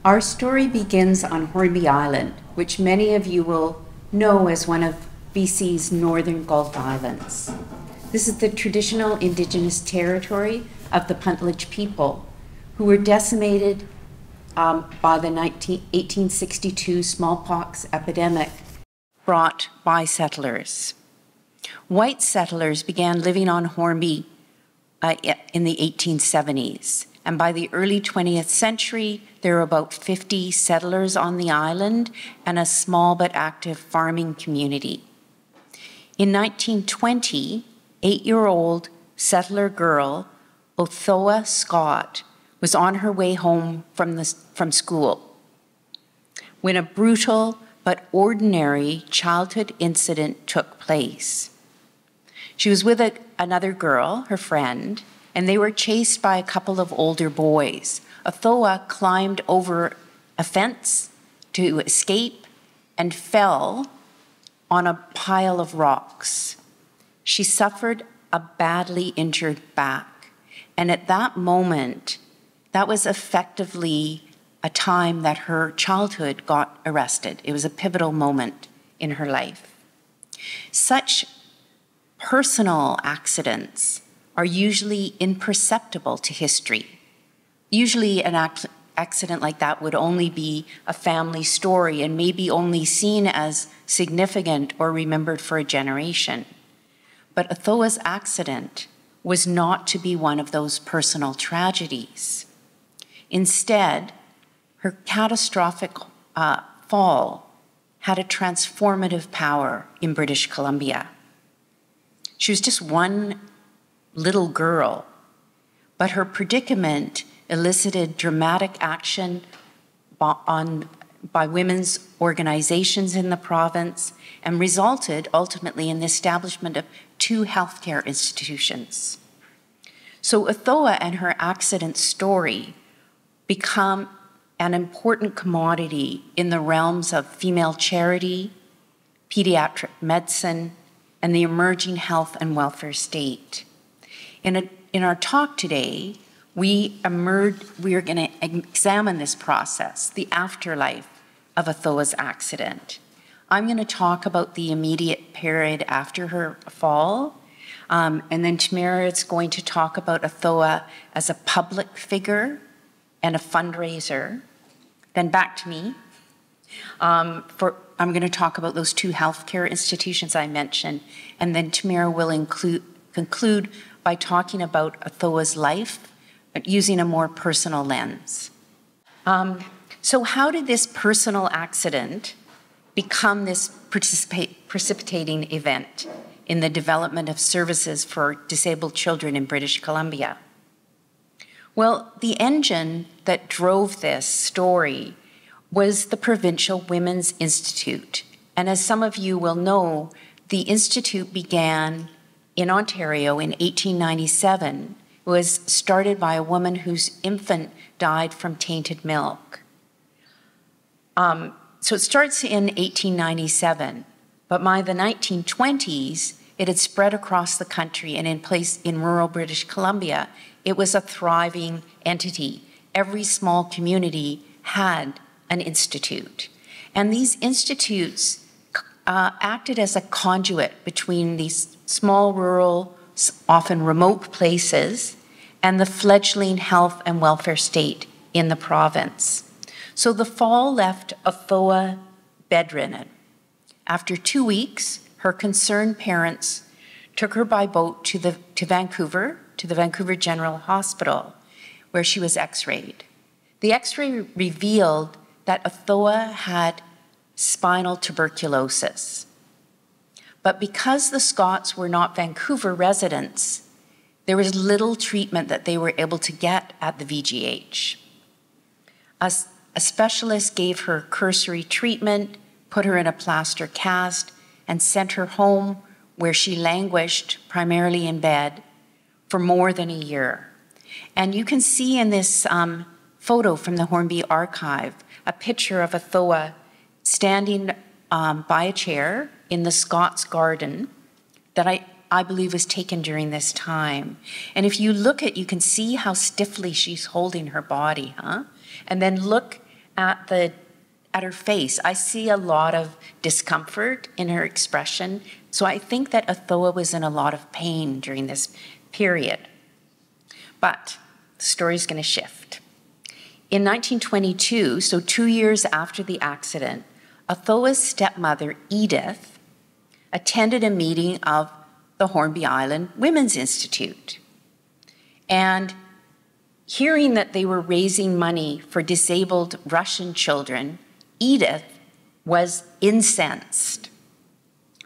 Our story begins on Hornby Island, which many of you will know as one of BC's northern Gulf Islands. This is the traditional Indigenous territory of the Puntledge people, who were decimated by the 1862 smallpox epidemic brought by settlers. White settlers began living on Hornby in the 1870s. And by the early 20th century, there were about 50 settlers on the island and a small but active farming community. In 1920, 8-year-old settler girl, Othoa Scott, was on her way home from school when a brutal but ordinary childhood incident took place. She was with another girl, her friend, and they were chased by a couple of older boys. Othoa climbed over a fence to escape and fell on a pile of rocks. She suffered a badly injured back, and at that moment, that was effectively a time that her childhood got arrested. It was a pivotal moment in her life. Such personal accidents are usually imperceptible to history. Usually an accident like that would only be a family story and maybe only seen as significant or remembered for a generation. But Othoa's accident was not to be one of those personal tragedies. Instead, her catastrophic fall had a transformative power in British Columbia. She was just one little girl, but her predicament elicited dramatic action by women's organizations in the province and resulted ultimately in the establishment of 2 healthcare institutions. So Othoa and her accident story become an important commodity in the realms of female charity, pediatric medicine, and the emerging health and welfare state. In our talk today, we are going to examine this process, the afterlife of Othoa's accident. I'm going to talk about the immediate period after her fall, and then Tamara is going to talk about Othoa as a public figure and a fundraiser. Then back to me. I'm going to talk about those 2 healthcare institutions I mentioned, and then Tamara will conclude by talking about Othoa's life, but using a more personal lens. So how did this personal accident become this precipitating event in the development of services for disabled children in British Columbia? Well, the engine that drove this story was the Provincial Women's Institute. And as some of you will know, the Institute began in Ontario in 1897. It was started by a woman whose infant died from tainted milk. So it starts in 1897, but by the 1920s, it had spread across the country, and in rural British Columbia, it was a thriving entity. Every small community had an institute. And these institutes acted as a conduit between these small, rural, often remote places and the fledgling health and welfare state in the province. So the fall left Othoa bedridden. After 2 weeks, her concerned parents took her by boat to Vancouver, to the Vancouver General Hospital, where she was x-rayed. The x-ray revealed that Othoa had spinal tuberculosis. But because the Scotts were not Vancouver residents, there was little treatment that they were able to get at the VGH. A specialist gave her cursory treatment, put her in a plaster cast, and sent her home, where she languished primarily in bed for more than a year. And you can see in this photo from the Hornby archive a picture of Othoa standing by a chair in the Scots garden that I believe was taken during this time. And if you look at, you can see how stiffly she's holding her body, huh? And then look at her face. I see a lot of discomfort in her expression. So I think that Othoa was in a lot of pain during this period. But the story's going to shift. In 1922, so 2 years after the accident, Othoa's stepmother, Edith, attended a meeting of the Hornby Island Women's Institute. And hearing that they were raising money for disabled Russian children, Edith was incensed.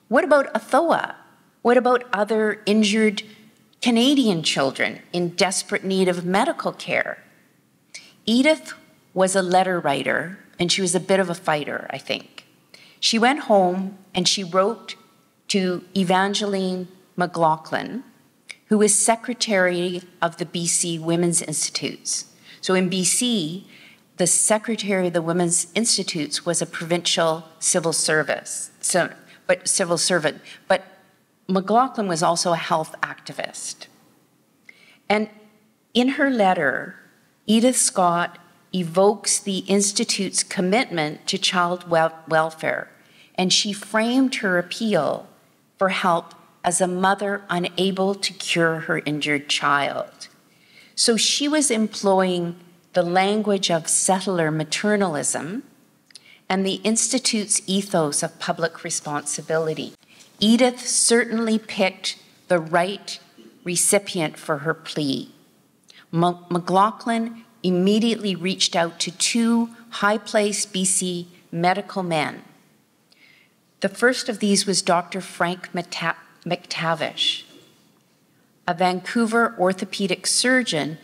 What about Othoa? What about other injured Canadian children in desperate need of medical care? Edith was a letter writer, and she was a bit of a fighter, I think. She went home and she wrote to Evangeline McLaughlin, who was secretary of the BC Women's Institutes. So in BC, the secretary of the Women's Institutes was a provincial civil servant. But McLaughlin was also a health activist. And in her letter, Edith Scott evokes the Institute's commitment to child welfare, and she framed her appeal for help as a mother unable to cure her injured child. So she was employing the language of settler maternalism and the Institute's ethos of public responsibility. Edith certainly picked the right recipient for her plea. McLaughlin immediately reached out to 2 high-placed BC medical men. The first of these was Dr. Frank McTavish, a Vancouver orthopedic surgeon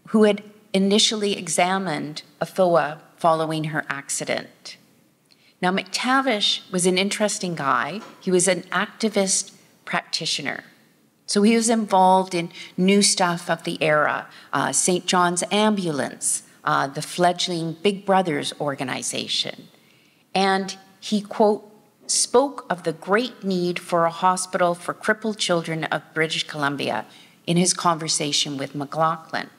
who had initially examined Othoa following her accident. Now, McTavish was an interesting guy. He was an activist practitioner. So he was involved in new stuff of the era, St. John's Ambulance, the fledgling Big Brothers organization. And he, quote, spoke of the great need for a hospital for crippled children of British Columbia in his conversation with McLaughlin.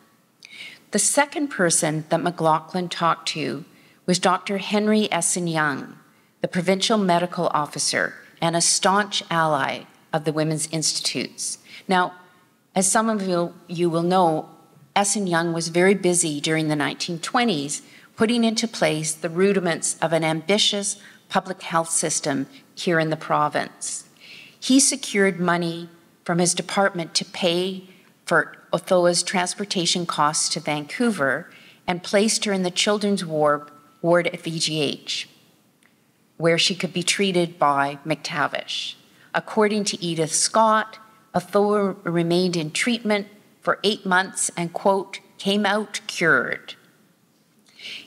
The second person that McLaughlin talked to was Dr. Henry Essen Young, the provincial medical officer and a staunch ally of the Women's Institutes. Now, as some of you will know, Essen Young was very busy during the 1920s putting into place the rudiments of an ambitious public health system here in the province. He secured money from his department to pay for Othoa's transportation costs to Vancouver and placed her in the children's ward at VGH, where she could be treated by McTavish. According to Edith Scott, Othoa remained in treatment for 8 months and, quote, came out cured.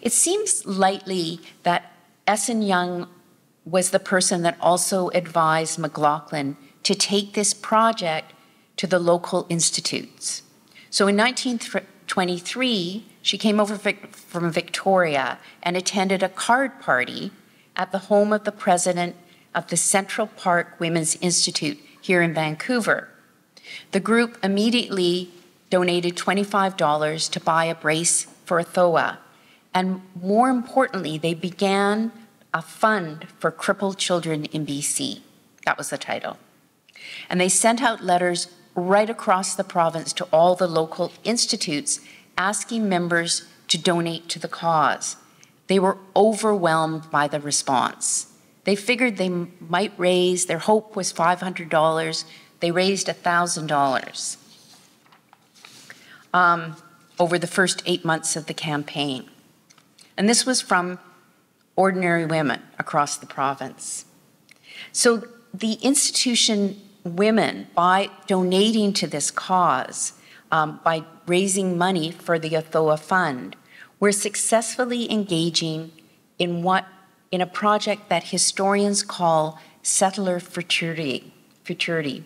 It seems likely that Essen Young was the person that also advised McLaughlin to take this project to the local institutes. So in 1923, she came over from Victoria and attended a card party at the home of the president of the Central Park Women's Institute here in Vancouver. The group immediately donated $25 to buy a brace for Othoa, and more importantly, they began a fund for crippled children in BC. That was the title. And they sent out letters right across the province to all the local institutes asking members to donate to the cause. They were overwhelmed by the response. They figured they might raise, their hope was $500. They raised $1,000 over the first 8 months of the campaign. And this was from ordinary women across the province. So the institution women, by donating to this cause, by raising money for the Othoa Fund, were successfully engaging in a project that historians call settler futurity.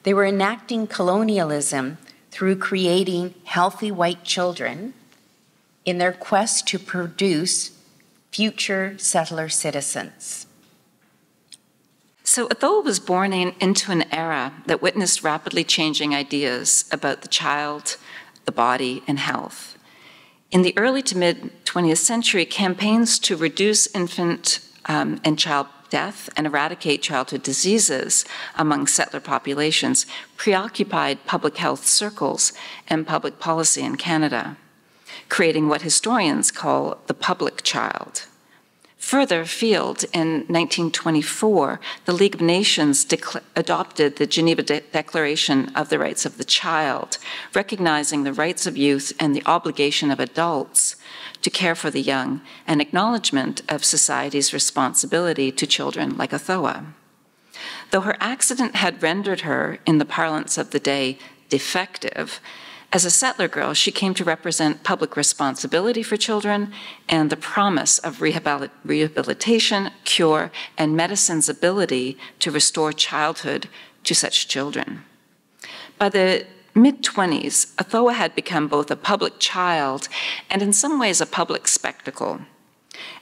They were enacting colonialism through creating healthy white children in their quest to produce future settler citizens. So Othoa was born into an era that witnessed rapidly changing ideas about the child, the body, and health. In the early to mid-20th century, campaigns to reduce infant and child death and eradicate childhood diseases among settler populations preoccupied public health circles and public policy in Canada, creating what historians call the public child. Further afield, in 1924, the League of Nations adopted the Geneva Declaration of the Rights of the Child, recognizing the rights of youth and the obligation of adults to care for the young, and acknowledgement of society's responsibility to children like Othoa. Though her accident had rendered her, in the parlance of the day, defective, as a settler girl, she came to represent public responsibility for children and the promise of rehabilitation, cure, and medicine's ability to restore childhood to such children. By the mid-20s, Othoa had become both a public child and in some ways a public spectacle,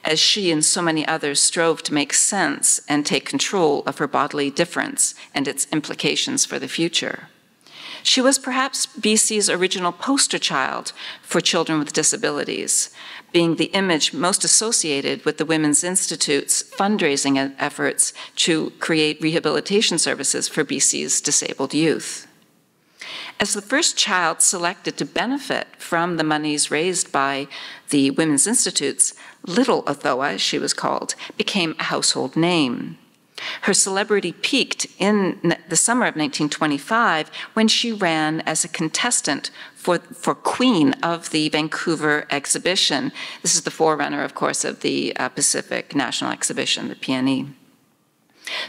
as she and so many others strove to make sense and take control of her bodily difference and its implications for the future. She was perhaps BC's original poster child for children with disabilities, being the image most associated with the Women's Institute's fundraising efforts to create rehabilitation services for BC's disabled youth. As the first child selected to benefit from the monies raised by the Women's Institutes, Little Othoa, she was called, became a household name. Her celebrity peaked in the summer of 1925 when she ran as a contestant for Queen of the Vancouver exhibition. This is the forerunner, of course, of the Pacific National Exhibition, the PNE.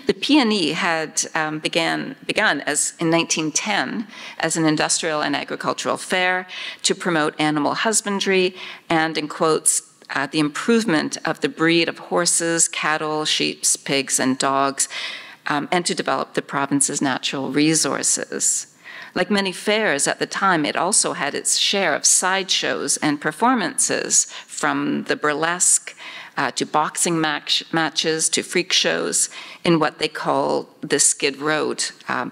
The PNE had begun as in 1910 as an industrial and agricultural fair to promote animal husbandry and, in quotes, the improvement of the breed of horses, cattle, sheep, pigs, and dogs, and to develop the province's natural resources. Like many fairs at the time, it also had its share of sideshows and performances, from the burlesque to boxing matches to freak shows in what they call the Skid Road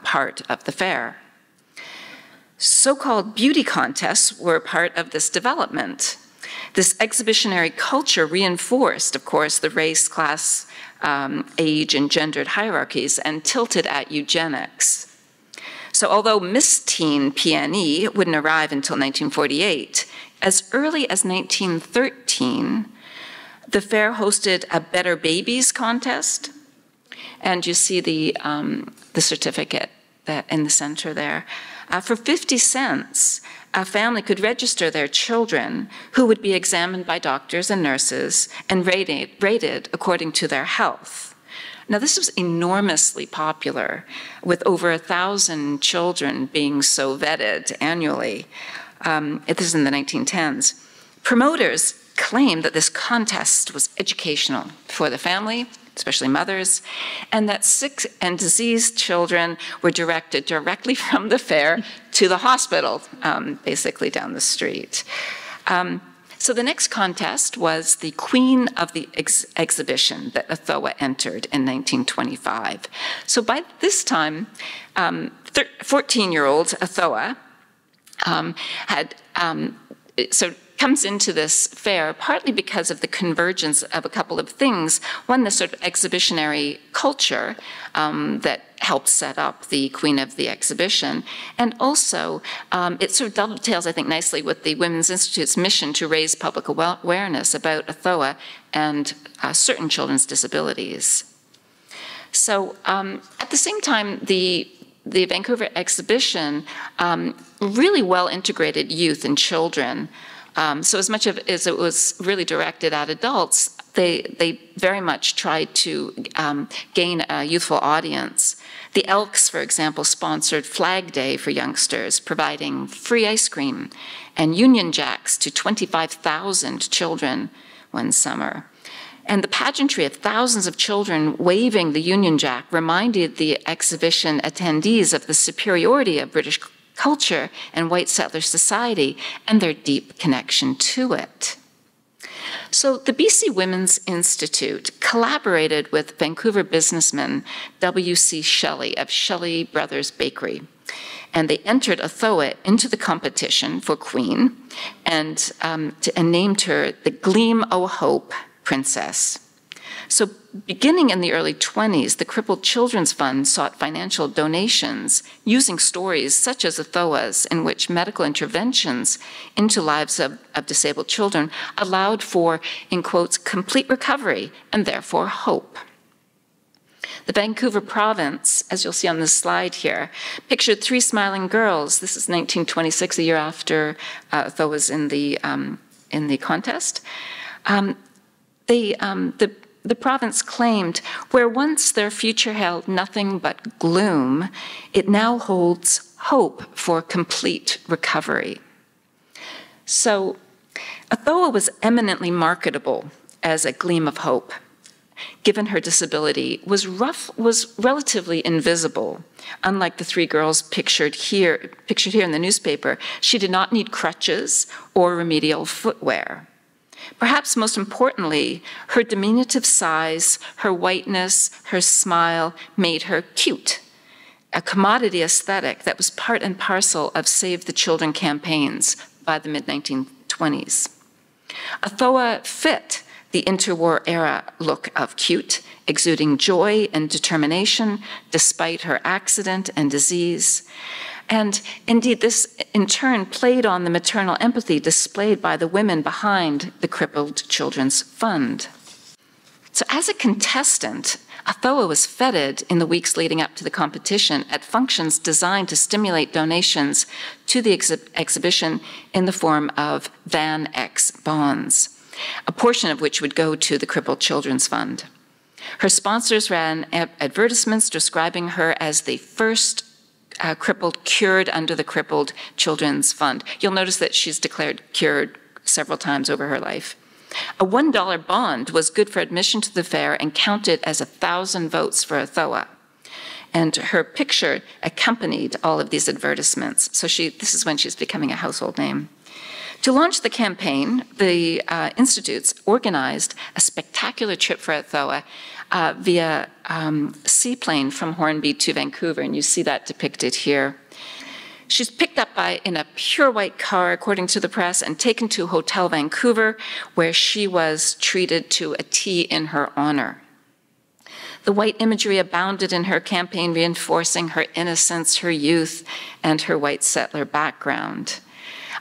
part of the fair. So-called beauty contests were part of this development. This exhibitionary culture reinforced, of course, the race, class, age, and gendered hierarchies and tilted at eugenics. So although Miss Teen PNE wouldn't arrive until 1948, as early as 1913, the fair hosted a Better Babies contest, and you see the certificate in the center there. For 50 cents, a family could register their children, who would be examined by doctors and nurses and rated according to their health. Now, this was enormously popular, with over 1,000 children being so vetted annually. This is in the 1910s. Promoters claimed that this contest was educational for the family, especially mothers, and that sick and diseased children were directed directly from the fair to the hospital, basically down the street. So the next contest was the Queen of the exhibition that Othoa entered in 1925. So by this time, 14-year-old Othoa comes into this fair partly because of the convergence of a couple of things. One, the sort of exhibitionary culture that helped set up the Queen of the exhibition. And also, it sort of dovetails, I think, nicely with the Women's Institute's mission to raise public awareness about Othoa and certain children's disabilities. So at the same time, the Vancouver exhibition really well integrated youth and children. So as much as it was really directed at adults, they very much tried to gain a youthful audience. The Elks, for example, sponsored Flag Day for youngsters, providing free ice cream and Union Jacks to 25,000 children one summer. And the pageantry of thousands of children waving the Union Jack reminded the exhibition attendees of the superiority of British culture and white settler society and their deep connection to it. So the BC Women's Institute collaborated with Vancouver businessman W.C. Shelley of Shelley Brothers Bakery And they entered Othoa into the competition for queen and named her the Gleam o' Hope Princess. So beginning in the early 20s, the Crippled Children's Fund sought financial donations using stories such as Othoa's, in which medical interventions into lives of disabled children allowed for, in quotes, complete recovery and therefore hope. The Vancouver province, as you'll see on this slide here, pictured 3 smiling girls. This is 1926, a year after Othoa was in the contest. The province claimed, where once their future held nothing but gloom, it now holds hope for complete recovery. So Othoa was eminently marketable as a gleam of hope. Given her disability, was relatively invisible. Unlike the 3 girls pictured here in the newspaper, she did not need crutches or remedial footwear. Perhaps most importantly, her diminutive size, her whiteness, her smile made her cute, a commodity aesthetic that was part and parcel of Save the Children campaigns by the mid-1920s. Othoa fit the interwar era look of cute, exuding joy and determination despite her accident and disease. And indeed, this in turn played on the maternal empathy displayed by the women behind the Crippled Children's Fund. So as a contestant, Othoa was feted in the weeks leading up to the competition at functions designed to stimulate donations to the exhibition in the form of Van X bonds, a portion of which would go to the Crippled Children's Fund. Her sponsors ran advertisements describing her as the first crippled cured under the Crippled Children's Fund. You'll notice that she's declared cured several times over her life. A $1 bond was good for admission to the fair and counted as 1,000 votes for Othoa. And her picture accompanied all of these advertisements. So this is when she's becoming a household name. To launch the campaign, the institutes organized a spectacular trip for Othoa via seaplane from Hornby to Vancouver, and you see that depicted here. She's picked up in a pure white car, according to the press, and taken to Hotel Vancouver, where she was treated to a tea in her honor. The white imagery abounded in her campaign, reinforcing her innocence, her youth, and her white settler background.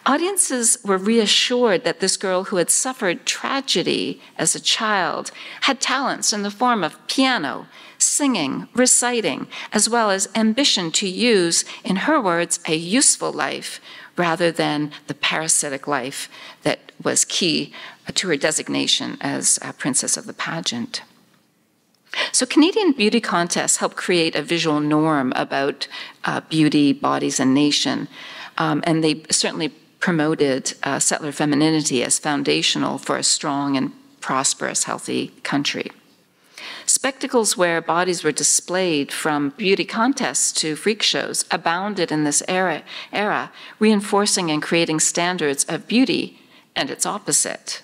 Audiences were reassured that this girl who had suffered tragedy as a child had talents in the form of piano, singing, reciting, as well as ambition to use, in her words, a useful life rather than the parasitic life that was key to her designation as a princess of the pageant. So Canadian beauty contests helped create a visual norm about beauty, bodies, and nation, and they certainly promoted settler femininity as foundational for a strong and prosperous, healthy country. Spectacles where bodies were displayed, from beauty contests to freak shows, abounded in this era, reinforcing and creating standards of beauty and its opposite.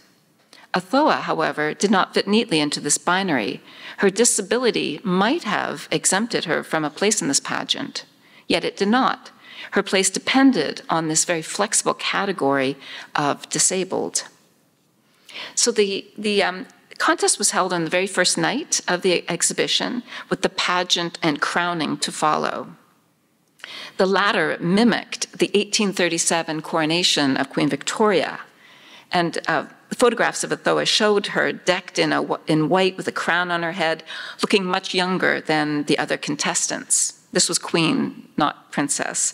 Othoa, however, did not fit neatly into this binary. Her disability might have exempted her from a place in this pageant, yet it did not. Her place depended on this very flexible category of disabled. So the contest was held on the very first night of the exhibition, with the pageant and crowning to follow. The latter mimicked the 1837 coronation of Queen Victoria, and photographs of Othoa showed her decked in white with a crown on her head, looking much younger than the other contestants. This was queen, not princess.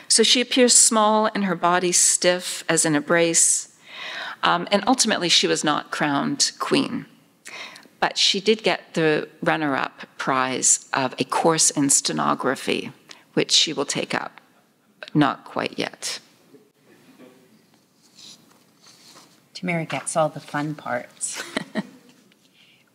So she appears small and her body stiff as in a brace. And ultimately, she was not crowned queen. But she did get the runner-up prize of a course in stenography, which she will take up, but not quite yet. Tamara gets all the fun parts.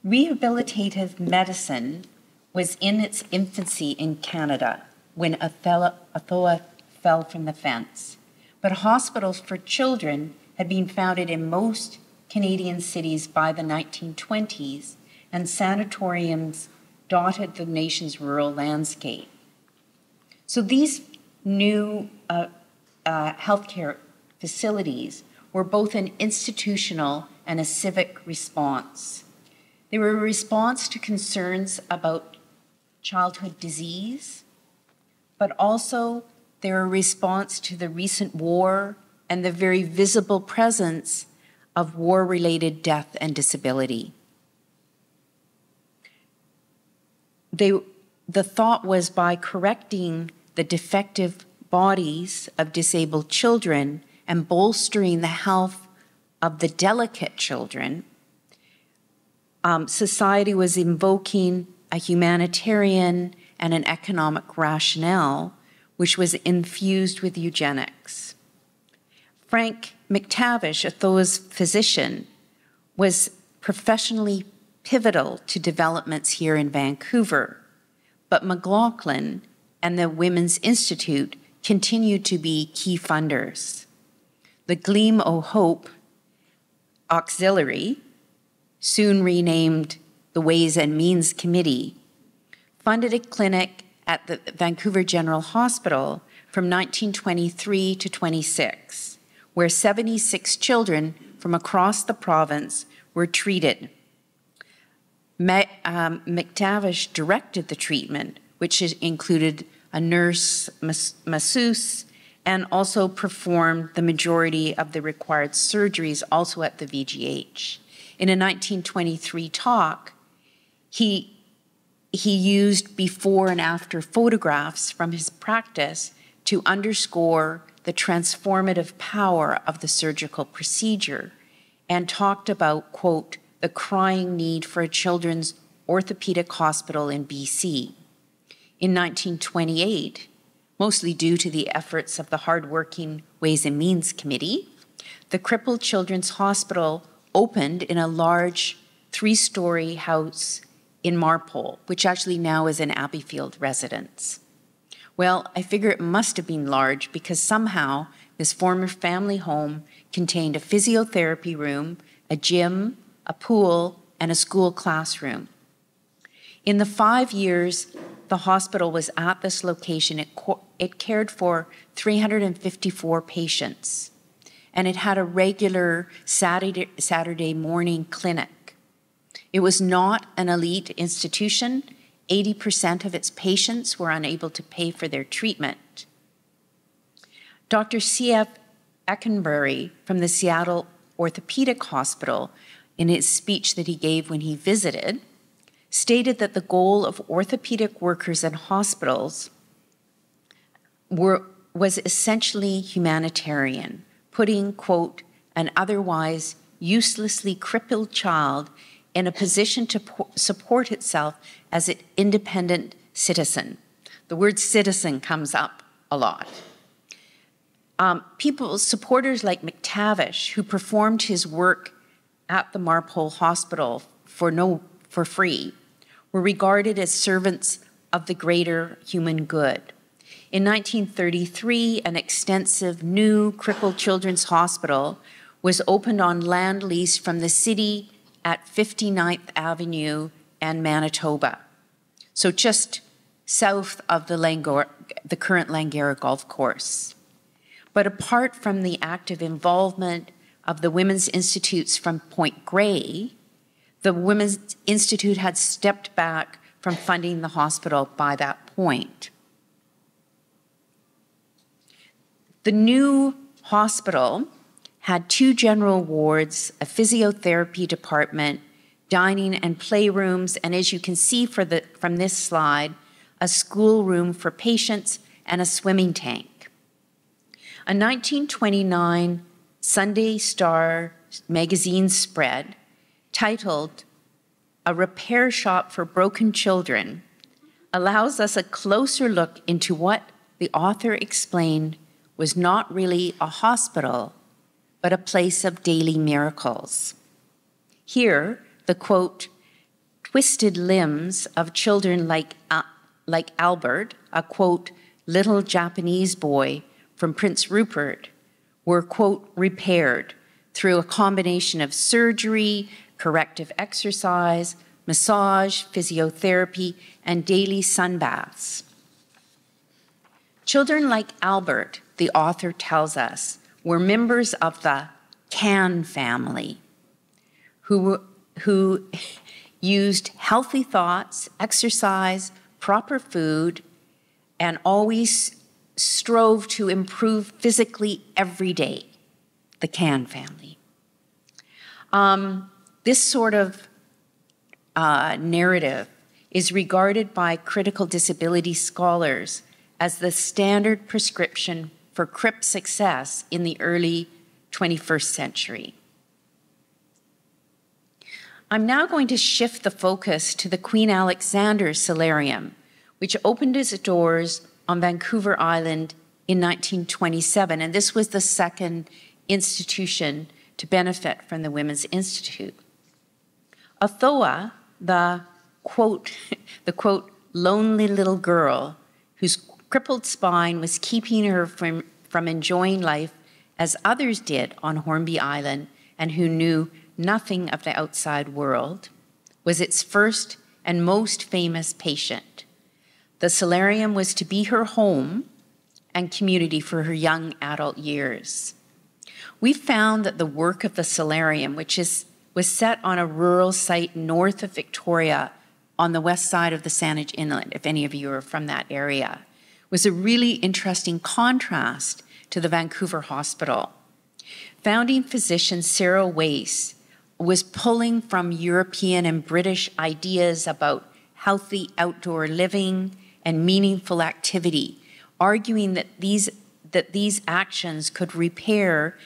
Rehabilitative medicine was in its infancy in Canada when Othoa fell from the fence. But hospitals for children had been founded in most Canadian cities by the 1920s, and sanatoriums dotted the nation's rural landscape. So these new healthcare facilities were both an institutional and a civic response. They were a response to concerns about childhood disease, but also they're a response to the recent war and the very visible presence of war-related death and disability. The thought was, by correcting the defective bodies of disabled children and bolstering the health of the delicate children, society was invoking a humanitarian and an economic rationale, which was infused with eugenics. Frank McTavish, Othoa's physician, was professionally pivotal to developments here in Vancouver, but McLaughlin and the Women's Institute continued to be key funders. The Gleam o' Hope Auxiliary, soon renamed the Ways and Means Committee, funded a clinic at the Vancouver General Hospital from 1923 to 26, where 76 children from across the province were treated. McTavish directed the treatment, which included a nurse, masseuse, and also performed the majority of the required surgeries also at the VGH. In a 1923 talk, he used before and after photographs from his practice to underscore the transformative power of the surgical procedure, and talked about, quote, the crying need for a children's orthopedic hospital in BC. In 1928, mostly due to the efforts of the hardworking Ways and Means Committee, the Crippled Children's Hospital opened in a large 3-story house in Marpole, which actually now is an Abbeyfield residence. Well, I figure it must have been large because somehow this former family home contained a physiotherapy room, a gym, a pool, and a school classroom. In the 5 years the hospital was at this location, it cared for 354 patients, and it had a regular Saturday morning clinic. It was not an elite institution. 80% of its patients were unable to pay for their treatment. Dr. C.F. Eckenberry from the Seattle Orthopedic Hospital, in his speech that he gave when he visited, stated that the goal of orthopedic workers in hospitals was essentially humanitarian, putting, quote, an otherwise uselessly crippled child in a position to support itself as an independent citizen. The word citizen comes up a lot. Supporters like McTavish, who performed his work at the Marpole Hospital for free, were regarded as servants of the greater human good. In 1933, an extensive new crippled children's hospital was opened on land leased from the city at 59th Avenue and Manitoba, so just south of the current Langara Golf Course. But apart from the active involvement of the Women's Institutes from Point Grey, the Women's Institute had stepped back from funding the hospital by that point. The new hospital had 2 general wards, a physiotherapy department, dining and playrooms, and as you can see from this slide, a schoolroom for patients and a swimming tank. A 1929 Sunday Star magazine spread titled "A Repair Shop for Broken Children" allows us a closer look into what the author explained was not really a hospital, but a place of daily miracles. Here, the quote, twisted limbs of children like Albert, a quote, little Japanese boy from Prince Rupert, were, quote, repaired through a combination of surgery, corrective exercise, massage, physiotherapy, and daily sunbaths. Children like Albert, the author tells us, were members of the Can family who used healthy thoughts, exercise, proper food, and always strove to improve physically every day. The Can family. This sort of narrative is regarded by critical disability scholars as the standard prescription for CRIP success in the early 21st century. I'm now going to shift the focus to the Queen Alexander Solarium, which opened its doors on Vancouver Island in 1927, and this was the second institution to benefit from the Women's Institute. Othoa, the quote, lonely little girl whose crippled spine was keeping her from enjoying life as others did on Hornby Island and who knew nothing of the outside world, was its first and most famous patient. The solarium was to be her home and community for her young adult years. We found that the work of the solarium, which was set on a rural site north of Victoria on the west side of the Saanich Inlet, if any of you are from that area, was a really interesting contrast to the Vancouver Hospital. Founding physician Sarah Wace was pulling from European and British ideas about healthy outdoor living and meaningful activity, arguing that these actions could repair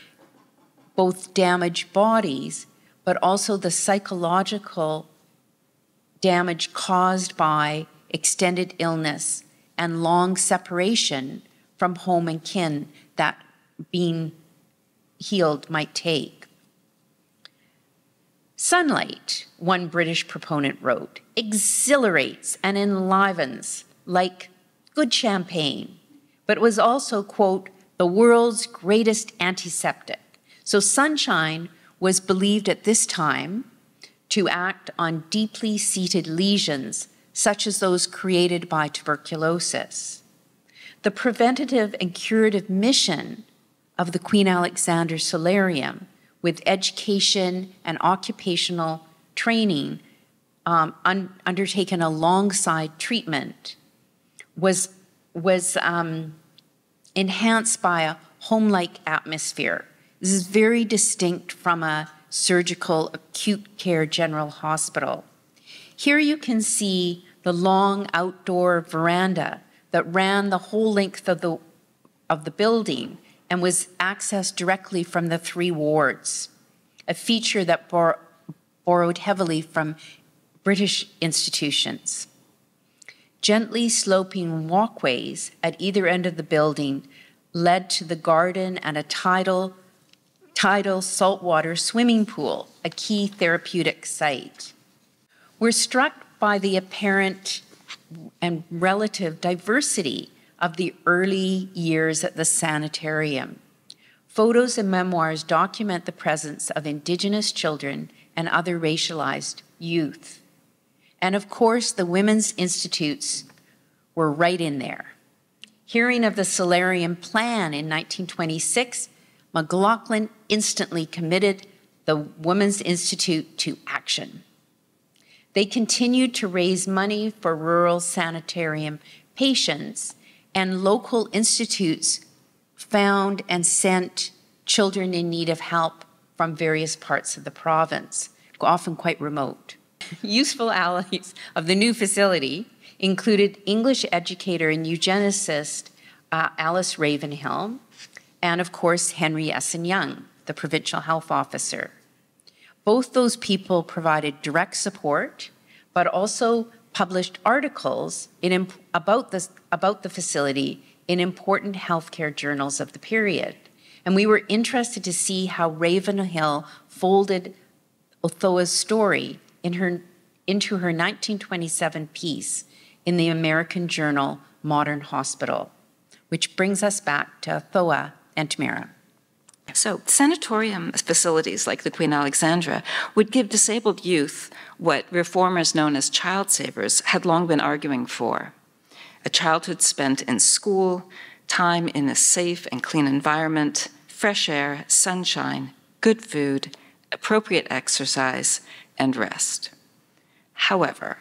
both damaged bodies, but also the psychological damage caused by extended illness and long separation from home and kin that being healed might take. Sunlight, one British proponent wrote, exhilarates and enlivens like good champagne, but was also, quote, the world's greatest antiseptic. So sunshine was believed at this time to act on deeply seated lesions, such as those created by tuberculosis. The preventative and curative mission of the Queen Alexander Solarium, with education and occupational training undertaken alongside treatment, was enhanced by a home-like atmosphere. This is very distinct from a surgical acute care general hospital. Here you can see the long outdoor veranda that ran the whole length of the building and was accessed directly from the 3 wards, a feature that borrowed heavily from British institutions. Gently sloping walkways at either end of the building led to the garden and a tidal saltwater swimming pool, a key therapeutic site. We're struck by the apparent and relative diversity of the early years at the sanitarium. Photos and memoirs document the presence of Indigenous children and other racialized youth. And of course, the Women's Institutes were right in there. Hearing of the solarium plan in 1926, McLaughlin instantly committed the Women's Institute to action. They continued to raise money for rural sanitarium patients, and local institutes found and sent children in need of help from various parts of the province, often quite remote. Useful allies of the new facility included English educator and eugenicist Alice Ravenhill, and of course Henry Essen Young, the provincial health officer. Both those people provided direct support, but also published articles about the facility in important healthcare journals of the period. And we were interested to see how Ravenhill folded Othoa's story into her 1927 piece in the American journal Modern Hospital, which brings us back to Othoa and Tamara. So sanatorium facilities like the Queen Alexandra would give disabled youth what reformers known as child savers had long been arguing for: a childhood spent in school, time in a safe and clean environment, fresh air, sunshine, good food, appropriate exercise, and rest. However,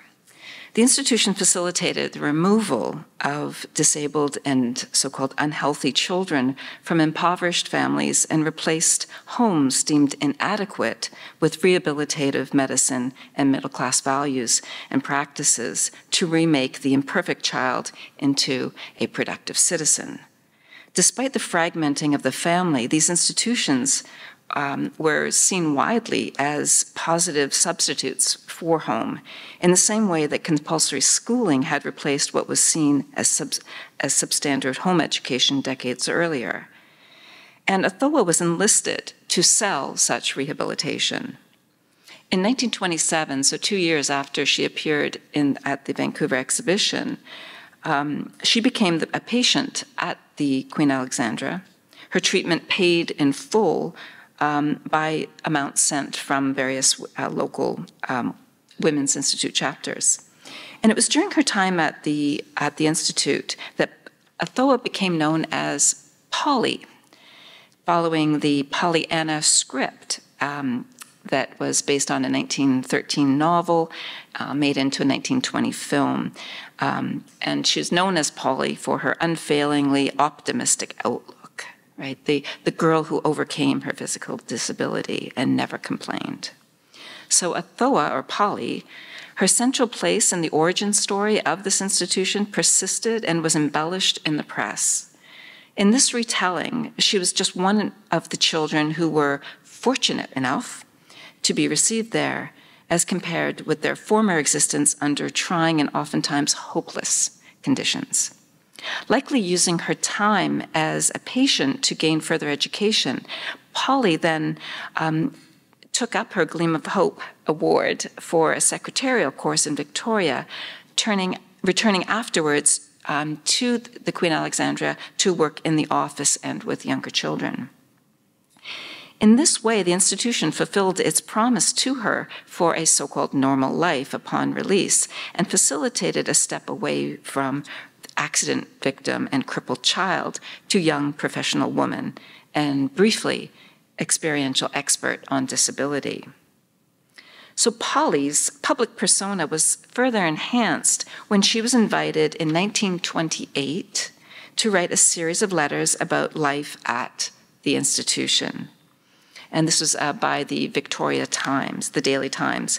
the institution facilitated the removal of disabled and so-called unhealthy children from impoverished families and replaced homes deemed inadequate with rehabilitative medicine and middle-class values and practices to remake the imperfect child into a productive citizen. Despite the fragmenting of the family, these institutions were seen widely as positive substitutes for home, in the same way that compulsory schooling had replaced what was seen as substandard home education decades earlier. And Othoa was enlisted to sell such rehabilitation. In 1927, so 2 years after she appeared at the Vancouver exhibition, she became a patient at the Queen Alexandra, her treatment paid in full by amounts sent from various local Women's Institute chapters. And it was during her time at the Institute that Othoa became known as Polly, following the Pollyanna script that was based on a 1913 novel made into a 1920 film. And she was known as Polly for her unfailingly optimistic outlook. Right, the girl who overcame her physical disability and never complained. So Othoa, or Polly, her central place in the origin story of this institution persisted and was embellished in the press. In this retelling, she was just one of the children who were fortunate enough to be received there, as compared with their former existence under trying and oftentimes hopeless conditions. Likely using her time as a patient to gain further education, Polly then took up her Gleam of Hope award for a secretarial course in Victoria, returning afterwards to the Queen Alexandra to work in the office and with younger children. In this way, the institution fulfilled its promise to her for a so-called normal life upon release and facilitated a step away from accident victim and crippled child to young professional woman, and briefly, experiential expert on disability. So Polly's public persona was further enhanced when she was invited in 1928 to write a series of letters about life at the institution. And this was by the Victoria Times, the Daily Times.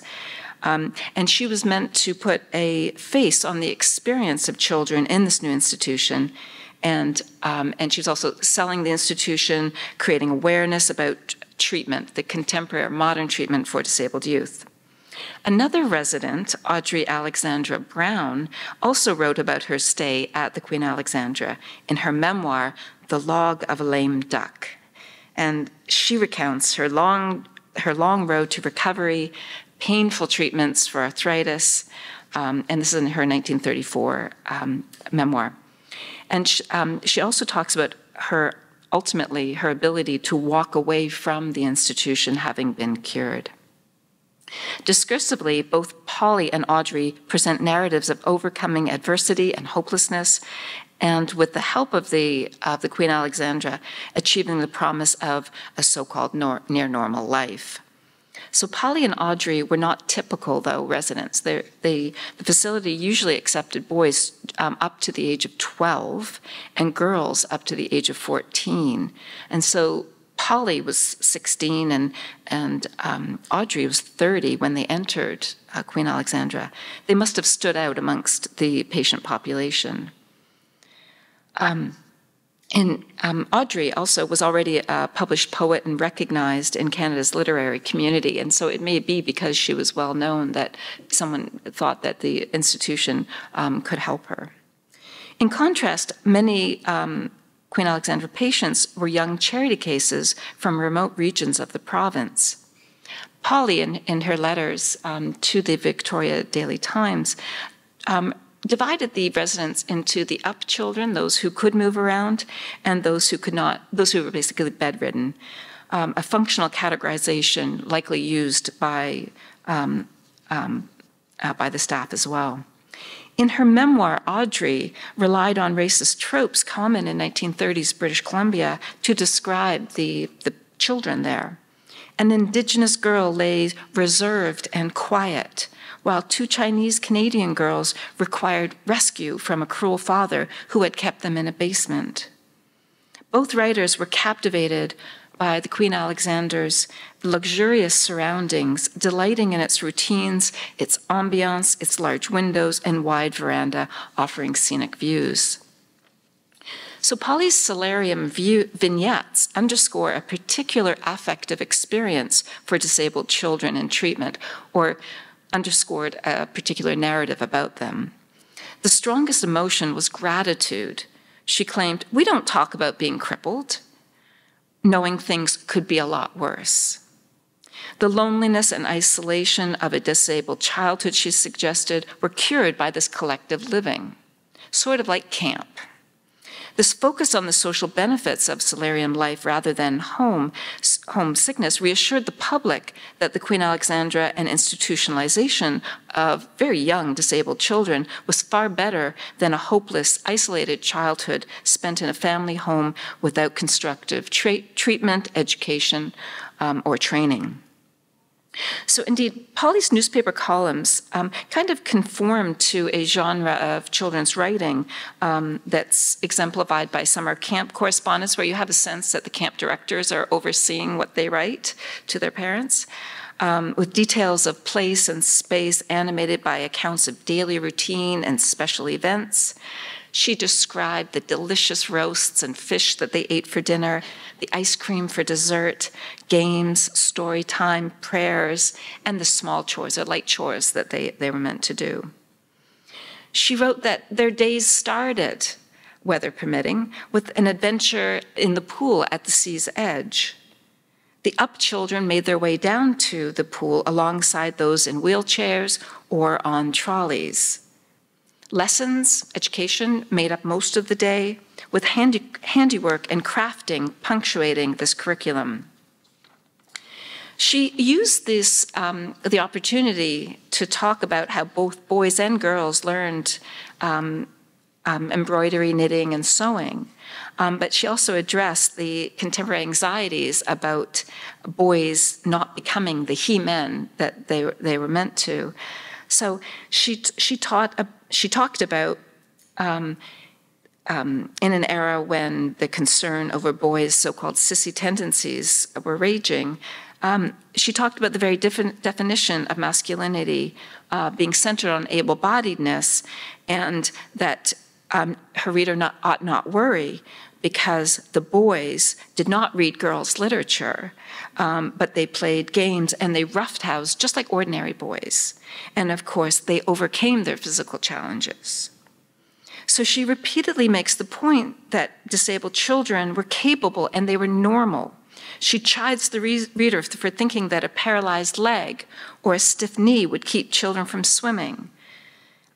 And she was meant to put a face on the experience of children in this new institution. And she was also selling the institution, creating awareness about treatment, the contemporary modern treatment for disabled youth. Another resident, Audrey Alexandra Brown, also wrote about her stay at the Queen Alexandra in her memoir, The Log of a Lame Duck. And she recounts her long road to recovery, painful treatments for arthritis, and this is in her 1934 memoir. And she also talks about ultimately her ability to walk away from the institution having been cured. Discursively, both Polly and Audrey present narratives of overcoming adversity and hopelessness, and with the help of the Queen Alexandra, achieving the promise of a so-called near normal life. So Polly and Audrey were not typical, though, residents. The facility usually accepted boys up to the age of 12 and girls up to the age of 14. And so Polly was 16 and Audrey was 30 when they entered Queen Alexandra. They must have stood out amongst the patient population. Audrey also was already a published poet and recognized in Canada's literary community, and so it may be because she was well known that someone thought that the institution could help her. In contrast, many Queen Alexandra patients were young charity cases from remote regions of the province. Polly, in her letters to the Victoria Daily Times, divided the residents into the up children, those who could move around, and those who could not, those who were basically bedridden, a functional categorization likely used by the staff as well. In her memoir, Audrey relied on racist tropes common in 1930s British Columbia to describe the children there. An Indigenous girl lay reserved and quiet, while two Chinese Canadian girls required rescue from a cruel father who had kept them in a basement. Both writers were captivated by the Queen Alexander's luxurious surroundings, delighting in its routines, its ambiance, its large windows, and wide veranda offering scenic views. So Polly's solarium vignettes underscore a particular affective experience for disabled children in treatment, or underscored a particular narrative about them. The strongest emotion was gratitude. She claimed, "We don't talk about being crippled, knowing things could be a lot worse." The loneliness and isolation of a disabled childhood, she suggested, were cured by this collective living, sort of like camp. This focus on the social benefits of solarium life rather than homesickness reassured the public that the Queen Alexandra and institutionalization of very young disabled children was far better than a hopeless, isolated childhood spent in a family home without constructive treatment, education, or training. So indeed, Polly's newspaper columns kind of conform to a genre of children's writing that's exemplified by summer camp correspondence, where you have a sense that the camp directors are overseeing what they write to their parents, with details of place and space animated by accounts of daily routine and special events. She described the delicious roasts and fish that they ate for dinner, the ice cream for dessert, games, story time, prayers, and the small chores or light chores that they were meant to do. She wrote that their days started, weather permitting, with an adventure in the pool at the sea's edge. The up children made their way down to the pool alongside those in wheelchairs or on trolleys. Lessons, education made up most of the day, with handiwork and crafting punctuating this curriculum. She used this, the opportunity to talk about how both boys and girls learned embroidery, knitting, and sewing. But she also addressed the contemporary anxieties about boys not becoming the he-men that they were meant to. So she talked about in an era when the concern over boys' so-called sissy tendencies were raging. She talked about the very definition of masculinity being centered on able-bodiedness, and that her reader ought not worry because the boys did not read girls' literature, but they played games and they roughhoused just like ordinary boys. And of course, they overcame their physical challenges. So she repeatedly makes the point that disabled children were capable and they were normal. She chides the reader for thinking that a paralyzed leg or a stiff knee would keep children from swimming.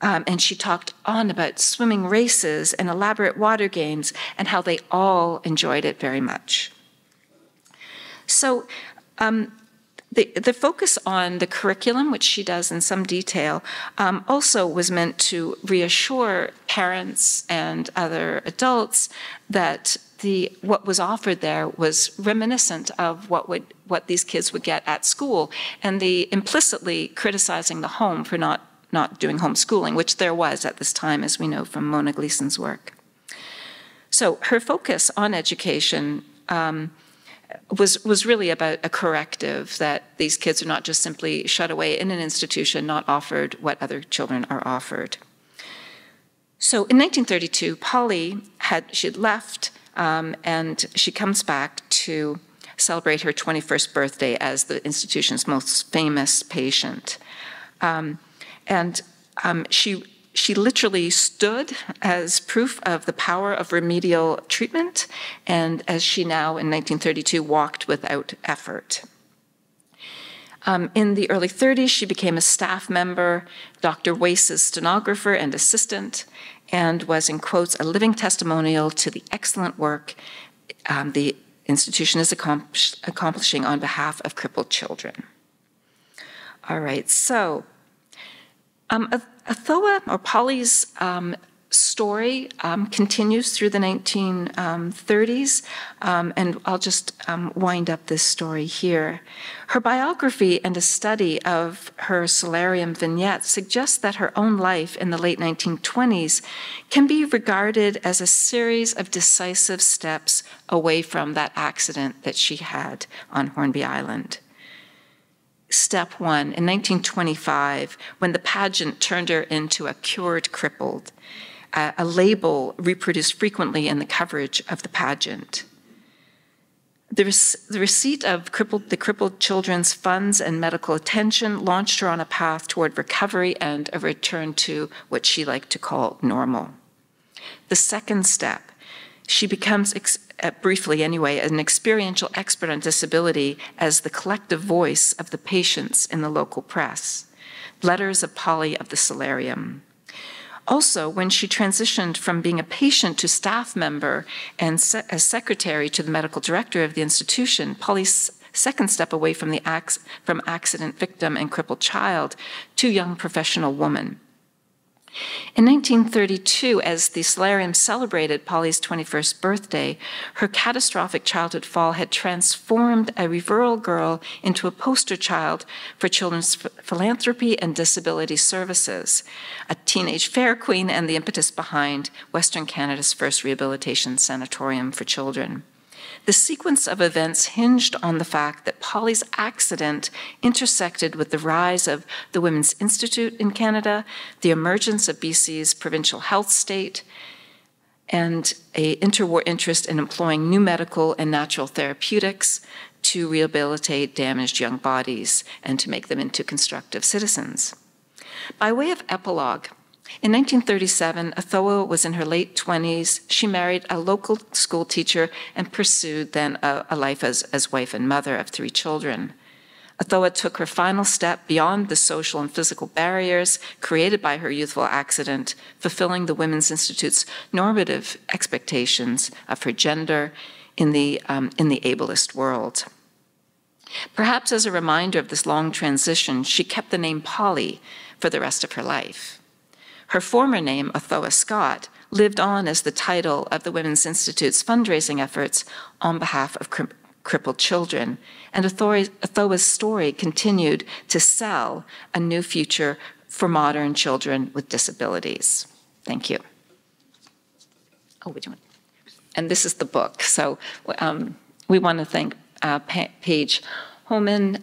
And she talked on about swimming races and elaborate water games and how they all enjoyed it very much. So the focus on the curriculum, which she does in some detail, also was meant to reassure parents and other adults that what was offered there was reminiscent of what these kids would get at school, and the implicitly criticizing the home for not doing homeschooling, which there was at this time, as we know from Mona Gleason's work. So her focus on education was really about a corrective, that these kids are not just simply shut away in an institution, not offered what other children are offered. So in 1932, Polly had left, and she comes back to celebrate her 21st birthday as the institution's most famous patient. She literally stood as proof of the power of remedial treatment, and as she now, in 1932, walked without effort. In the early 30s, she became a staff member, Dr. Wace's stenographer and assistant, and was, in quotes, a living testimonial to the excellent work the institution is accomplishing on behalf of crippled children. All right, so Othoa, or Polly's story continues through the 1930s, and I'll just wind up this story here. Her biography and a study of her solarium vignettes suggests that her own life in the late 1920s can be regarded as a series of decisive steps away from that accident that she had on Hornby Island. Step one, in 1925, when the pageant turned her into a cured crippled, a label reproduced frequently in the coverage of the pageant. The receipt of the crippled children's funds and medical attention launched her on a path toward recovery and a return to what she liked to call normal. The second step, she becomes, briefly anyway, an experiential expert on disability as the collective voice of the patients in the local press. Letters of Polly of the Solarium. Also, when she transitioned from being a patient to staff member and as secretary to the medical director of the institution, Polly's second step away from accident victim and crippled child to young professional woman. In 1932, as the solarium celebrated Polly's 21st birthday, her catastrophic childhood fall had transformed a rural girl into a poster child for children's philanthropy and disability services, a teenage fair queen, and the impetus behind Western Canada's first rehabilitation sanatorium for children. The sequence of events hinged on the fact that Polly's accident intersected with the rise of the Women's Institute in Canada, the emergence of BC's provincial health state, and an interwar interest in employing new medical and natural therapeutics to rehabilitate damaged young bodies and to make them into constructive citizens. By way of epilogue, in 1937, Othoa was in her late 20s. She married a local school teacher and pursued then a life as wife and mother of 3 children. Othoa took her final step beyond the social and physical barriers created by her youthful accident, fulfilling the Women's Institute's normative expectations of her gender in the ableist world. Perhaps as a reminder of this long transition, she kept the name Polly for the rest of her life. Her former name, Othoa Scott, lived on as the title of the Women's Institute's fundraising efforts on behalf of crippled children, and Othoa's story continued to sell a new future for modern children with disabilities. Thank you. Oh, which one? And this is the book. So we want to thank Paige Homan,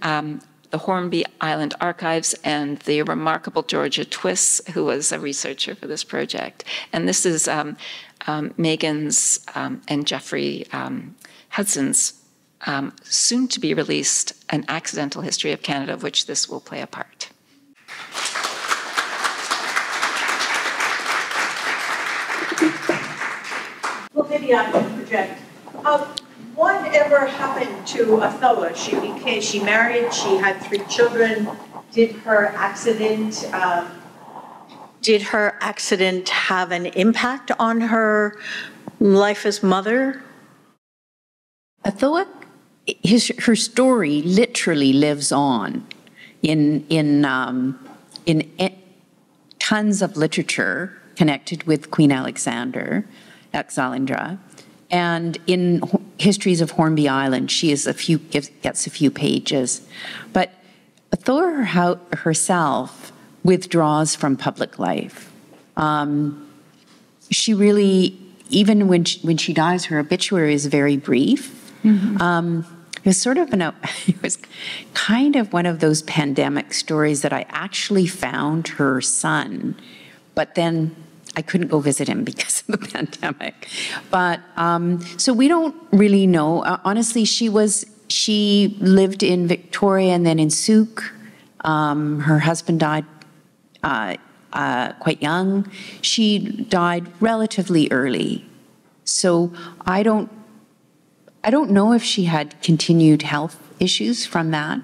the Hornby Island Archives, and the remarkable Georgia Twiss, who was a researcher for this project. And this is Megan's and Jeffrey Hudson's soon-to-be-released An Accidental History of Canada, of which this will play a part. Well, maybe I can project. Whatever happened to Othoa? She married, she had 3 children. Did her accident have an impact on her life as mother? Othoa, her story literally lives on in tons of literature connected with Queen Alexandra. And in Histories of Hornby Island, she is gets a few pages. But Othoa herself withdraws from public life. She really, even when she dies, her obituary is very brief. Mm-hmm. It was sort of it was kind of one of those pandemic stories that I actually found her son, but then I couldn't go visit him because of the pandemic. But so we don't really know. Honestly, she lived in Victoria and then in Souk. Her husband died quite young. She died relatively early. So I don't know if she had continued health issues from that,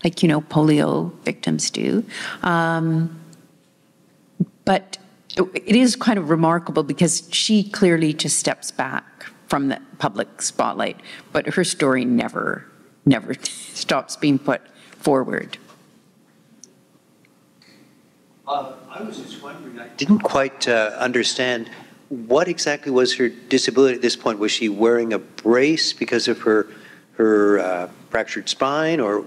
like, polio victims do. But it is kind of remarkable because she clearly just steps back from the public spotlight, but her story never stops being put forward. I was just wondering, I didn't quite understand what exactly was her disability at this point. Was she wearing a brace because of her fractured spine, or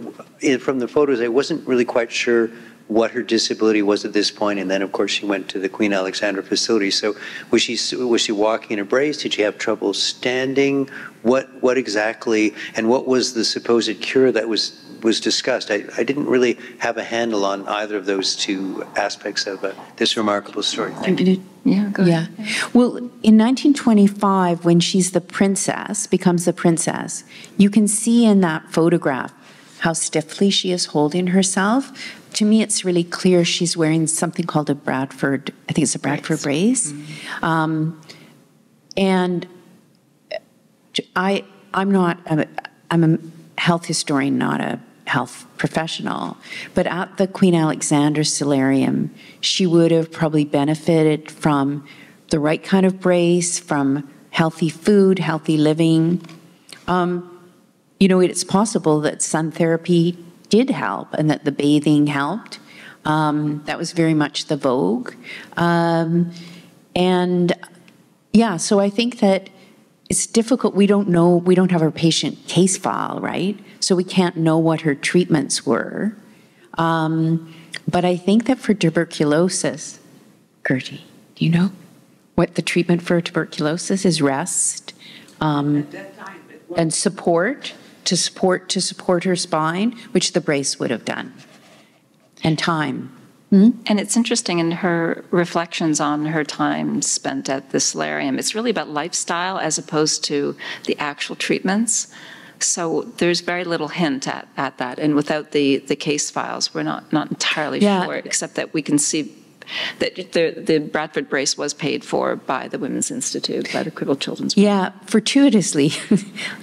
from the photos, I wasn't really quite sure what her disability was at this point. And then, of course, she went to the Queen Alexandra facility. So was she walking in a brace? Did she have trouble standing? What exactly, and what was the supposed cure that was discussed? I didn't really have a handle on either of those two aspects of this remarkable story. Thank you. Yeah, go ahead. Yeah. Well, in 1925, when she's the princess, becomes the princess, you can see in that photograph how stiffly she is holding herself. To me, it's really clear she's wearing something called a Bradford, I think it's a Bradford brace. Mm-hmm. And I'm a health historian, not a health professional, but at the Queen Alexandra Solarium, she would have probably benefited from the right kind of brace, from healthy food, healthy living. You know, it's possible that sun therapy did help and that the bathing helped. That was very much the vogue. And yeah, so I think that it's difficult. We don't know, we don't have her patient case file, right? So we can't know what her treatments were. But I think that for tuberculosis, Gertie, do you know what the treatment for tuberculosis is? Rest and support to support her spine, which the brace would have done, and time. And it's interesting in her reflections on her time spent at the solarium, it's really about lifestyle as opposed to the actual treatments. So there's very little hint at that. And without the case files, we're not entirely sure, except that we can see that the Bradford brace was paid for by the Women's Institute, by the Crippled Children's Fund. Yeah, fortuitously,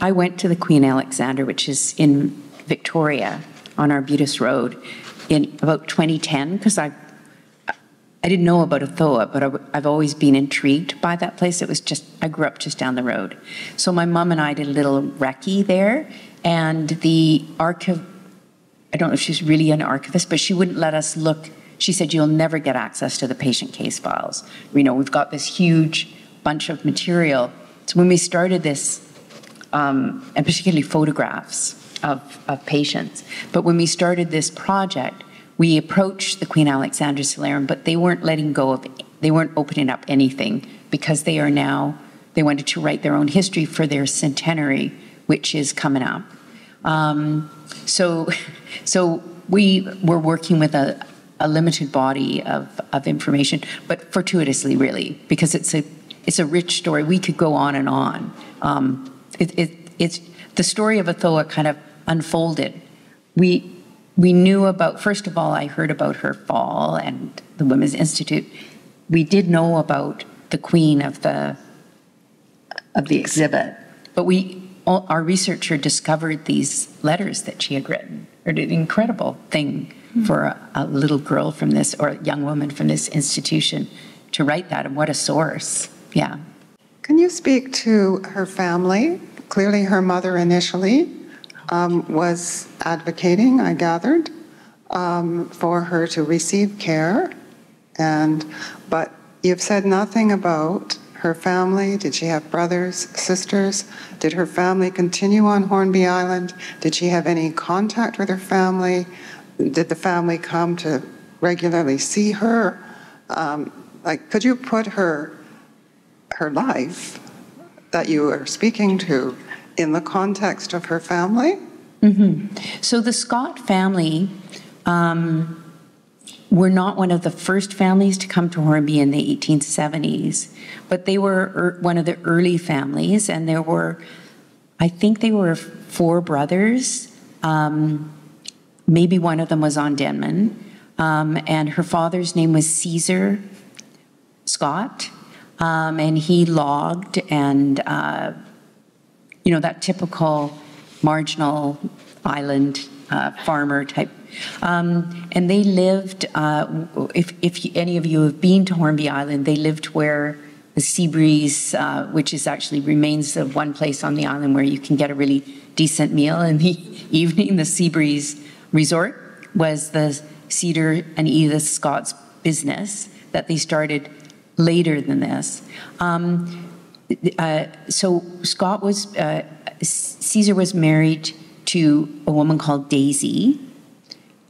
I went to the Queen Alexandra, which is in Victoria on Arbutus Road, in about 2010, because I didn't know about Othoa, but I've always been intrigued by that place. I grew up just down the road. So my mom and I did a little recce there, and the I don't know if she's really an archivist, but she wouldn't let us look. She said, you'll never get access to the patient case files. You know, we've got this huge bunch of material. So when we started this, and particularly photographs of patients, but when we started this project, we approached the Queen Alexandra Solarium, but they weren't they weren't opening up anything because they wanted to write their own history for their centenary, which is coming up. So we were working with a limited body of information, but fortuitously, really, because it's a rich story. We could go on and on. It's the story of Othoa kind of unfolded. We knew about, first of all, I heard about her fall and the Women's Institute. We did know about the queen of the exhibit, but our researcher discovered these letters that she had written. An incredible thing for a little girl from this, or a young woman from this institution, to write that, and what a source. Yeah. Can you speak to her family? Clearly her mother initially was advocating, I gathered, for her to receive care, but you've said nothing about her family. Did she have brothers, sisters? Did her family continue on Hornby Island? Did she have any contact with her family? Did the family come to regularly see her? Could you put her life that you are speaking to in the context of her family? Mm-hmm. So the Scott family were not one of the first families to come to Hornby in the 1870s, but they were one of the early families, and I think they were 4 brothers. Maybe one of them was on Denman, and her father's name was Caesar Scott, and he logged, and that typical marginal island farmer type. And they lived, if any of you have been to Hornby Island, they lived where the sea breeze, which remains the one place on the island where you can get a really decent meal in the evening. The sea breeze resort was the Cedar and Edith Scott's business that they started later than this. So Scott was, Caesar was married to a woman called Daisy,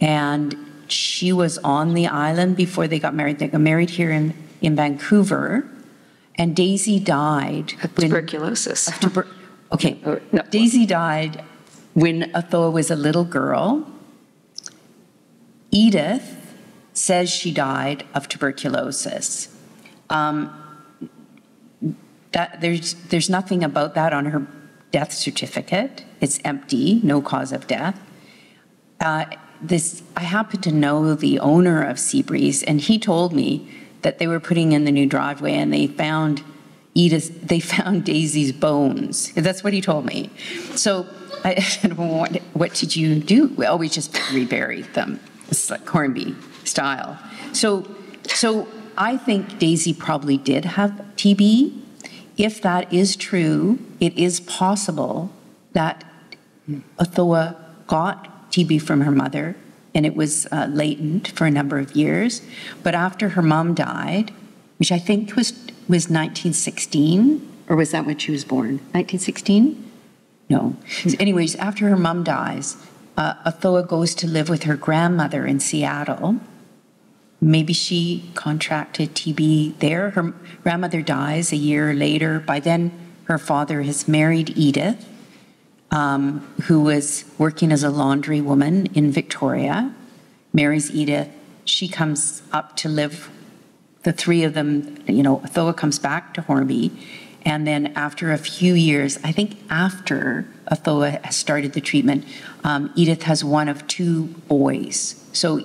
and she was on the island before they got married. They got married here in Vancouver, and Daisy died. Of tuberculosis. Okay, No. Daisy died when Othoa was a little girl. Edith says she died of tuberculosis. There's nothing about that on her death certificate. It's empty, no cause of death. I happen to know the owner of Seabreeze, and he told me that they were putting in the new driveway and they found Daisy's bones. That's what he told me. So I said, well, what did you do? Well, we just reburied them. It's like Hornby style. So I think Daisy probably did have TB. If that is true, it is possible that Othoa got TB from her mother, and it was latent for a number of years. But after her mom died, which I think was 1916, or was that when she was born? 1916? No. Anyways, after her mom dies, Othoa goes to live with her grandmother in Seattle. Maybe she contracted TB there. Her grandmother dies a year later. By then, her father has married Edith, who was working as a laundry woman in Victoria, marries Edith. She comes up to live, the three of them, Othoa comes back to Hornby. And then after a few years, I think after Othoa has started the treatment, Edith has one of two boys. So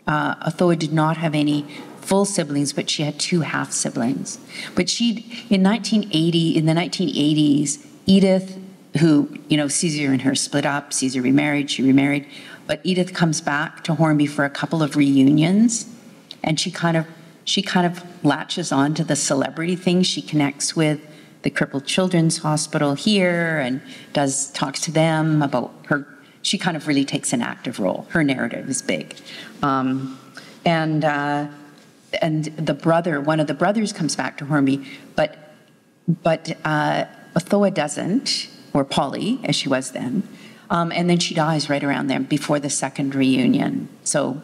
Othoa did not have any full siblings, but she had two half siblings. But in the 1980s, Edith, who, Caesar and her split up, Caesar remarried, she remarried, but Edith comes back to Hornby for a couple of reunions, and she kind of latches on to the celebrity thing. She connects with the Crippled Children's Hospital here and talks to them about her. She kind of really takes an active role. Her narrative is big. And the brother, one of the brothers comes back to Hornby, but Othoa doesn't, or Polly, as she was then. And then she dies right around there before the second reunion. So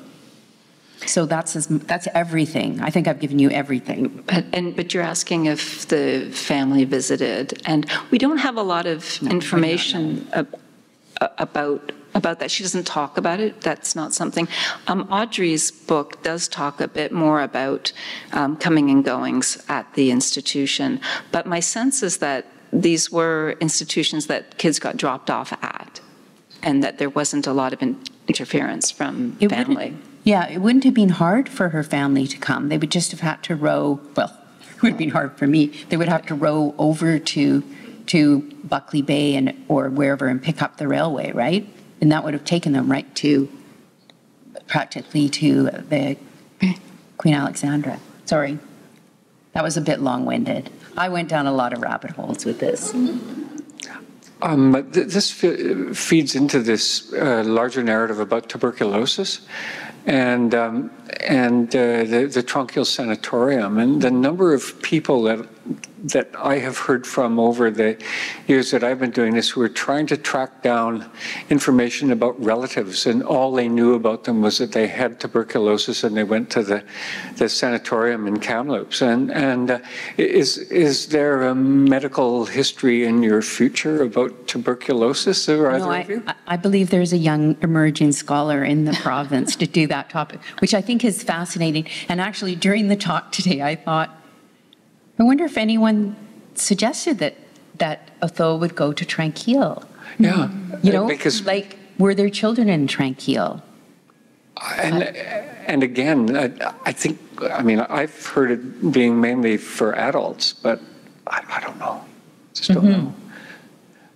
that's everything. I think I've given you everything. But you're asking if the family visited, and we don't have a lot of information about that. She doesn't talk about it. That's not something. Audrey's book does talk a bit more about coming and goings at the institution, but my sense is that these were institutions that kids got dropped off at, and that there wasn't a lot of interference from family. Yeah, it wouldn't have been hard for her family to come. They would just have had to row, well, it would have been hard for me. They would have to row over to Buckley Bay or wherever and pick up the railway, right? And that would have taken them right practically to the Queen Alexandra. Sorry, that was a bit long-winded. I went down a lot of rabbit holes with this. This feeds into this larger narrative about tuberculosis and the trunchial sanatorium, and the number of people that I have heard from over the years that I've been doing this who are trying to track down information about relatives, and all they knew about them was that they had tuberculosis and they went to the sanatorium in Kamloops. And is there a medical history in your future about tuberculosis, or either of you? I believe there's a young emerging scholar in the province to do that topic, which I think is fascinating. And actually, during the talk today, I thought, I wonder if anyone suggested that Othoa would go to Tranquil. Yeah. Because, were there children in Tranquil? And again, I've heard it being mainly for adults, but I don't know. Just don't know.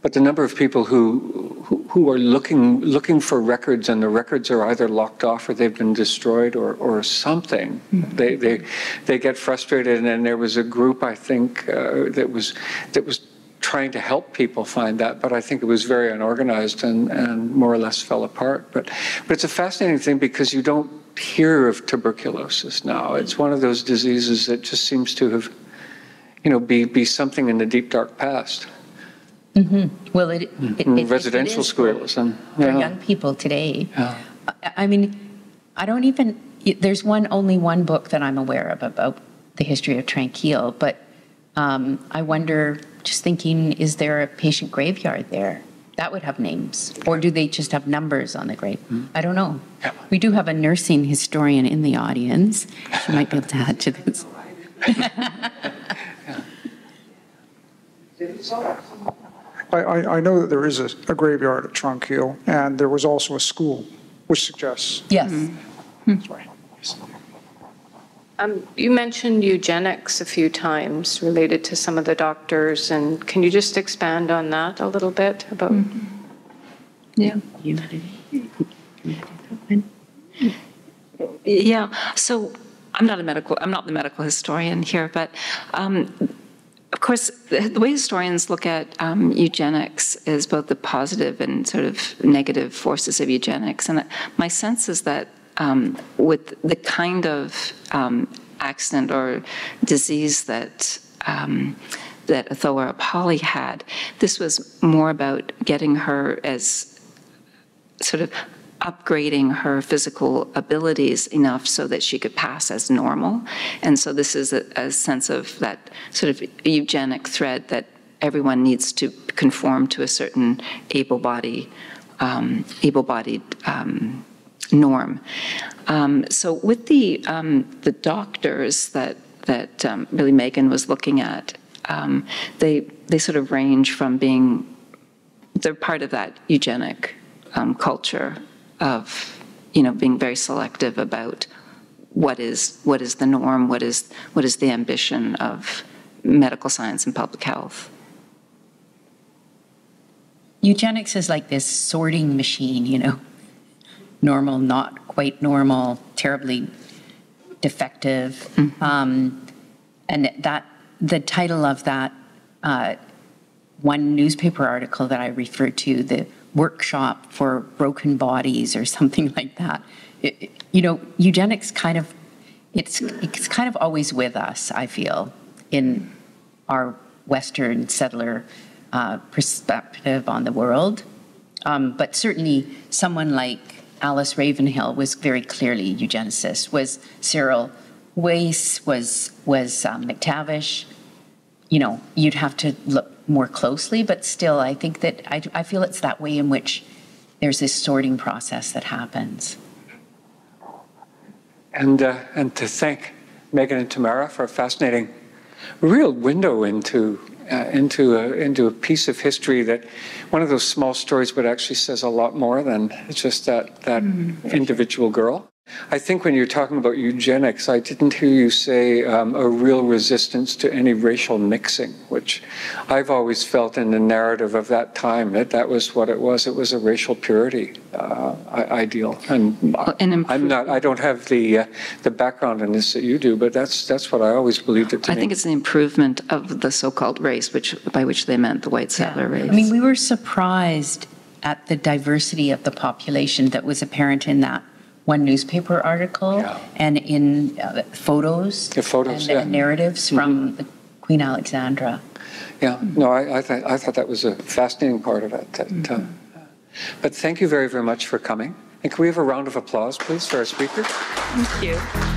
But the number of people who are looking for records, and the records are either locked off or they've been destroyed or something. They get frustrated, and there was a group, I think, that was trying to help people find that, but I think it was very unorganized and more or less fell apart. But it's a fascinating thing because you don't hear of tuberculosis now. It's one of those diseases that just seems to have, be something in the deep, dark past. Mm-hmm. Well, residential schools and for young people today. Yeah. I mean, I don't even. There's only one book that I'm aware of about the history of Tranquil, but I wonder. Just thinking, is there a patient graveyard there? That would have names, or do they just have numbers on the grave? I don't know. Yeah. We do have a nursing historian in the audience. She might be able to add to this. I know that there is a graveyard at Tranquil, and there was also a school, which suggests. Yes. That's right. You mentioned eugenics a few times related to some of the doctors, and can you just expand on that a little bit about? Yeah. Yeah. So I'm not the medical historian here, but of course, the way historians look at eugenics is both the positive and sort of negative forces of eugenics. And my sense is that with the kind of accident or disease that Othoa had, this was more about getting her as sort of upgrading her physical abilities enough so that she could pass as normal. And so this is a sense of that sort of eugenic thread that everyone needs to conform to a certain able-bodied norm. So with the doctors that really Megan was looking at, they sort of range from they're part of that eugenic culture of being very selective about what is the norm, what is the ambition of medical science and public health. Eugenics is like this sorting machine, normal, not quite normal, terribly defective. And that the title of that one newspaper article that I referred to, the workshop for broken bodies or something like that. Eugenics it's kind of always with us, I feel, in our Western settler perspective on the world. But certainly someone like Alice Ravenhill was very clearly a eugenicist, was Cyril Wace, was McTavish. You'd have to look more closely, but still, I think that I feel it's that way in which there's this sorting process that happens. And to thank Megan and Tamara for a fascinating, real window into a piece of history that one of those small stories, but actually says a lot more than just that individual girl. I think when you're talking about eugenics, I didn't hear you say a real resistance to any racial mixing, which I've always felt in the narrative of that time, that was what it was. It was a racial purity ideal. And I don't have the background in this that you do, but that's what I always believed it to be. I think it's an improvement of the so-called race, by which they meant the white settler race. I mean, we were surprised at the diversity of the population that was apparent in that one newspaper article and in photos and narratives from the Queen Alexandra. Yeah, no, I thought that was a fascinating part of it. But thank you very, very much for coming. And can we have a round of applause, please, for our speaker? Thank you.